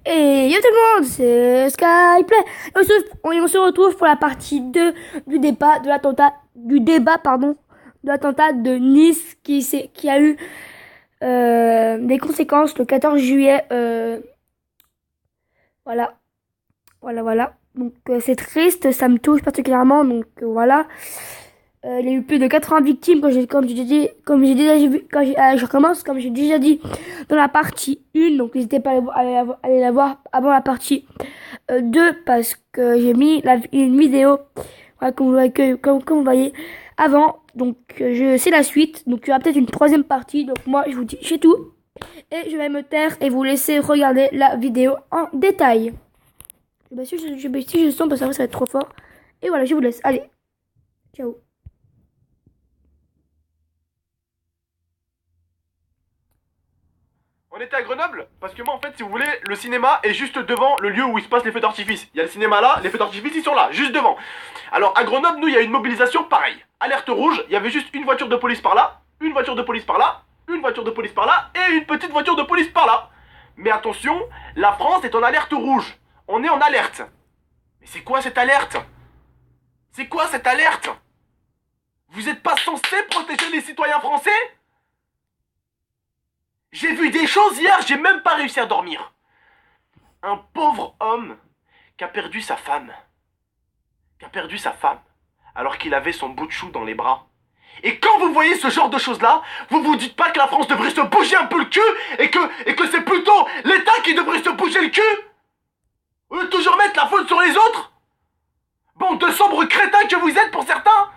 Et yo tout le monde, c'est Skyplay. Et on se retrouve pour la partie 2 du débat de l'attentat de l'attentat de Nice qui a eu des conséquences le 14 juillet. Voilà, voilà. Donc c'est triste, ça me touche particulièrement. Donc voilà. Il y a eu plus de 80 victimes, comme j'ai déjà vu, je recommence, comme j'ai déjà dit dans la partie 1, donc n'hésitez pas à aller la voir avant la partie 2, parce que j'ai mis une vidéo, voilà, comme vous voyez avant, donc c'est la suite, donc il y aura peut-être une troisième partie, donc moi je vous dis c'est tout, et je vais me taire et vous laisser regarder la vidéo en détail. Je baisse si je sens, parce que ça va être trop fort, et voilà, je vous laisse, allez, ciao. On était à Grenoble parce que moi en fait si vous voulez le cinéma est juste devant le lieu où il se passe les feux d'artifice. Il y a le cinéma là, les feux d'artifice ils sont là, juste devant. Alors à Grenoble nous il y a une mobilisation pareille. Alerte rouge, il y avait juste une voiture de police par là, une voiture de police par là, une voiture de police par là et une petite voiture de police par là. Mais attention, la France est en alerte rouge. On est en alerte. Mais c'est quoi cette alerte? C'est quoi cette alerte? Vous êtes pas censé protéger les citoyens français? J'ai vu des choses hier, j'ai même pas réussi à dormir. Un pauvre homme qui a perdu sa femme. Alors qu'il avait son bout de chou dans les bras. Et quand vous voyez ce genre de choses-là, vous vous dites pas que la France devrait se bouger un peu le cul et que c'est plutôt l'État qui devrait se bouger le cul? Au lieu de toujours mettre la faute sur les autres? Bande de sombres crétins que vous êtes pour certains.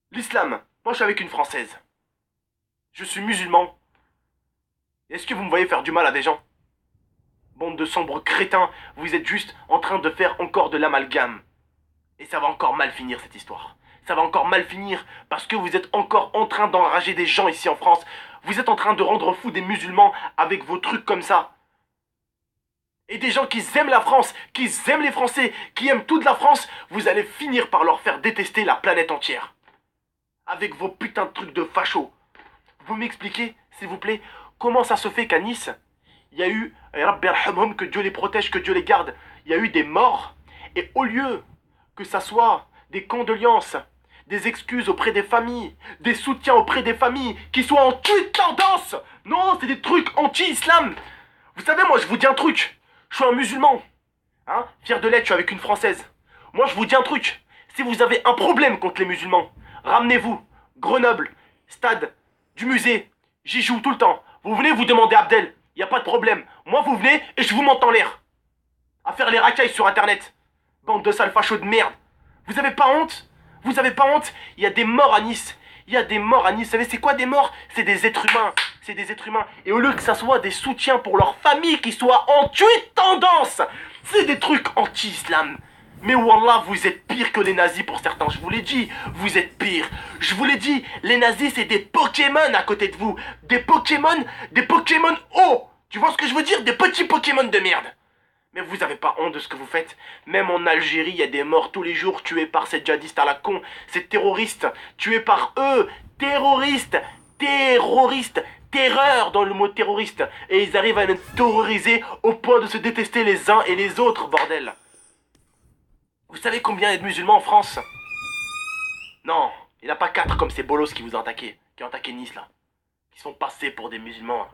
L'islam, moi je suis avec une Française. Je suis musulman. Est-ce que vous me voyez faire du mal à des gens? Bande de sombres crétins, vous êtes juste en train de faire encore de l'amalgame. Et ça va encore mal finir cette histoire. Ça va encore mal finir parce que vous êtes encore en train d'enrager des gens ici en France. Vous êtes en train de rendre fous des musulmans avec vos trucs comme ça. Et des gens qui aiment la France, qui aiment les Français, qui aiment toute la France, vous allez finir par leur faire détester la planète entière. Avec vos putains de trucs de fachos. Vous m'expliquez, s'il vous plaît, comment ça se fait qu'à Nice, il y a eu, Rabbi yarhamhum, que Dieu les protège, que Dieu les garde, il y a eu des morts, et au lieu que ça soit des condoléances, des excuses auprès des familles, des soutiens auprès des familles, qui soient en tweet tendance, non, c'est des trucs anti-islam. Vous savez, moi, je vous dis un truc, je suis un musulman, hein, fier de l'être, je suis avec une Française. Moi, je vous dis un truc, si vous avez un problème contre les musulmans, ramenez-vous, Grenoble, stade, du musée, j'y joue tout le temps. Vous venez vous demander Abdel, y a pas de problème. Moi vous venez et je vous monte en l'air. À faire les racailles sur internet. Bande de sales fachos de merde. Vous avez pas honte? Vous avez pas honte? Il y a des morts à Nice. Il y a des morts à Nice. Vous savez c'est quoi des morts? C'est des êtres humains. C'est des êtres humains. Et au lieu que ça soit des soutiens pour leur famille qui soient en tweet tendance, c'est des trucs anti-islam. Mais Wallah, vous êtes pire que les nazis pour certains, je vous l'ai dit, vous êtes pire. Je vous l'ai dit, les nazis c'est des Pokémon à côté de vous. Des Pokémon hauts. Tu vois ce que je veux dire? Des petits Pokémon de merde. Mais vous avez pas honte de ce que vous faites? Même en Algérie, il y a des morts tous les jours tués par ces djihadistes à la con, ces terroristes, tués par eux. Terroristes, terroristes, terreur dans le mot terroriste. Et ils arrivent à nous terroriser au point de se détester les uns et les autres, bordel. Vous savez combien il y a de musulmans en France? Non, il n'y en a pas 4 comme ces bolos qui vous ont attaqué, qui ont attaqué Nice là, qui sont passés pour des musulmans.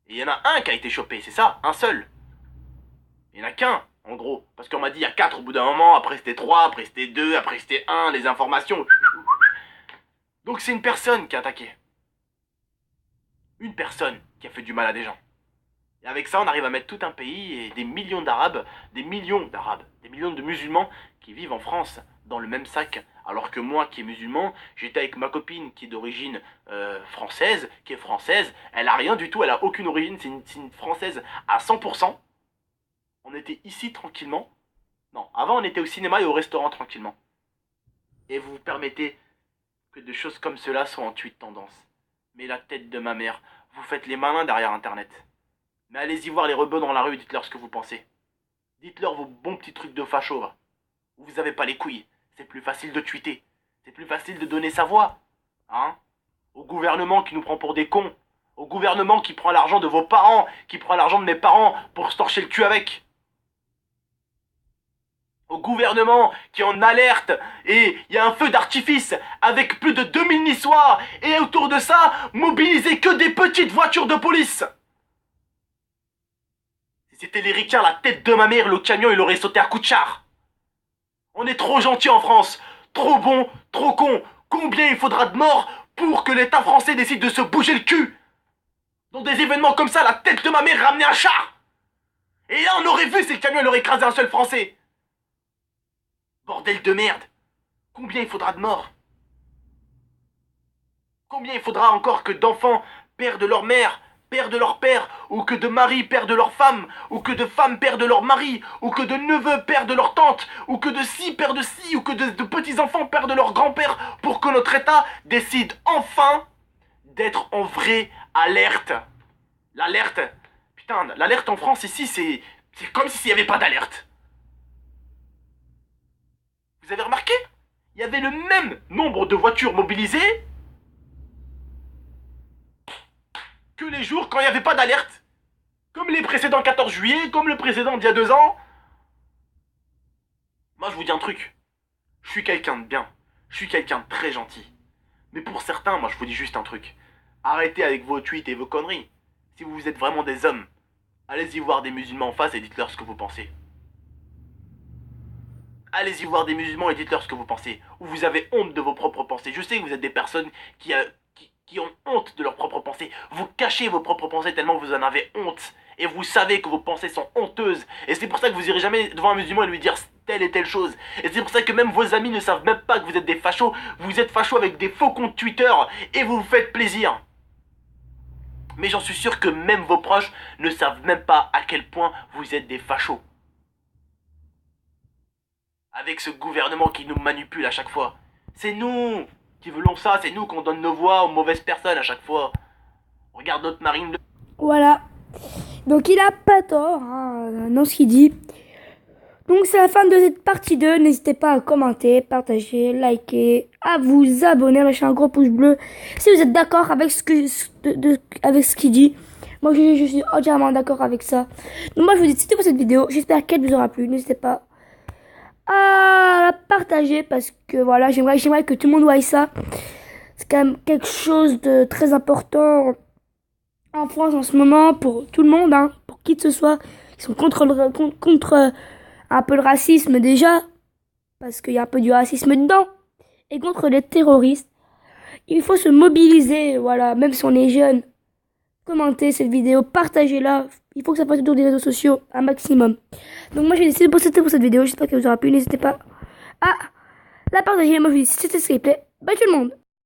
Et il y en a un qui a été chopé, c'est ça, un seul. Il n'y en a qu'un, en gros. Parce qu'on m'a dit il y a 4 au bout d'un moment, après c'était 3, après c'était 2, après c'était un, les informations. Donc c'est une personne qui a attaqué. Une personne qui a fait du mal à des gens. Et avec ça, on arrive à mettre tout un pays et des millions d'Arabes, des millions de musulmans qui vivent en France dans le même sac. Alors que moi, qui est musulman, j'étais avec ma copine qui est d'origine française, qui est française. Elle a rien du tout, elle a aucune origine, c'est une française à 100%. On était ici tranquillement. Non, avant on était au cinéma et au restaurant tranquillement. Et vous vous permettez que des choses comme cela soient en tweet tendance. Mais la tête de ma mère, vous faites les malins derrière internet. Mais allez-y voir les rebeux dans la rue et dites-leur ce que vous pensez. Dites-leur vos bons petits trucs de facho, là. Où vous avez pas les couilles. C'est plus facile de tweeter. C'est plus facile de donner sa voix. Hein? Au gouvernement qui nous prend pour des cons. Au gouvernement qui prend l'argent de vos parents, qui prend l'argent de mes parents pour se torcher le cul avec. Au gouvernement qui est en alerte et il y a un feu d'artifice avec plus de 2000 Niçois et autour de ça, mobiliser que des petites voitures de police. Si c'était les ricains, la tête de ma mère, le camion il aurait sauté à coups de char. On est trop gentils en France, trop bons, trop cons. Combien il faudra de morts pour que l'État français décide de se bouger le cul? Dans des événements comme ça, la tête de ma mère ramenait un char. Et là on aurait vu si le camion il aurait écrasé un seul Français. Bordel de merde. Combien il faudra de morts? Combien il faudra encore que d'enfants perdent leur mère, perdent leur père, ou que de maris perdent leur femme, ou que de femmes perdent leur mari, ou que de neveux perdent leur tante, ou que de ci perdent ci, ou que de petits-enfants perdent leur grand-père, pour que notre État décide enfin d'être en vraie alerte. L'alerte, putain, l'alerte en France ici, c'est comme s'il n'y avait pas d'alerte. Vous avez remarqué? Il y avait le même nombre de voitures mobilisées que les jours quand il n'y avait pas d'alerte. Comme les précédents 14 juillet, comme le précédent d'il y a 2 ans. Moi je vous dis un truc. Je suis quelqu'un de bien. Je suis quelqu'un de très gentil. Mais pour certains, moi je vous dis juste un truc. Arrêtez avec vos tweets et vos conneries. Si vous êtes vraiment des hommes, allez-y voir des musulmans en face et dites-leur ce que vous pensez. Allez-y voir des musulmans et dites-leur ce que vous pensez. Ou vous avez honte de vos propres pensées. Je sais que vous êtes des personnes qui ont honte de leurs propres pensées. Vous cachez vos propres pensées tellement vous en avez honte. Et vous savez que vos pensées sont honteuses. Et c'est pour ça que vous irez jamais devant un musulman et lui dire telle et telle chose. Et c'est pour ça que même vos amis ne savent même pas que vous êtes des fachos. Vous êtes fachos avec des faux comptes Twitter. Et vous vous faites plaisir. Mais j'en suis sûr que même vos proches ne savent même pas à quel point vous êtes des fachos. Avec ce gouvernement qui nous manipule à chaque fois. C'est nous qui voulons ça, c'est nous qu'on donne nos voix aux mauvaises personnes à chaque fois. Regarde notre Marine Le... Voilà. Donc il a pas tort dans ce qu'il dit. Donc c'est la fin de cette partie 2. N'hésitez pas à commenter, partager, liker, à vous abonner, lâcher un gros pouce bleu si vous êtes d'accord avec avec ce qu'il dit. Moi je suis entièrement d'accord avec ça. Donc moi je vous dis c'était pour cette vidéo. J'espère qu'elle vous aura plu. N'hésitez pas à la partager parce que voilà, j'aimerais que tout le monde voie ça. C'est quand même quelque chose de très important en France en ce moment pour tout le monde, pour qui que ce soit. Ils sont contre un peu le racisme déjà, parce qu'il y a un peu du racisme dedans, et contre les terroristes. Il faut se mobiliser, voilà, même si on est jeune. Commentez cette vidéo, partagez-la. Il faut que ça passe autour des réseaux sociaux un maximum. Donc moi j'ai décidé de poster pour cette vidéo. J'espère qu'elle vous aura plu. N'hésitez pas à la partager. Moi je vous dis si c'était ce qui plaît. Bye tout le monde.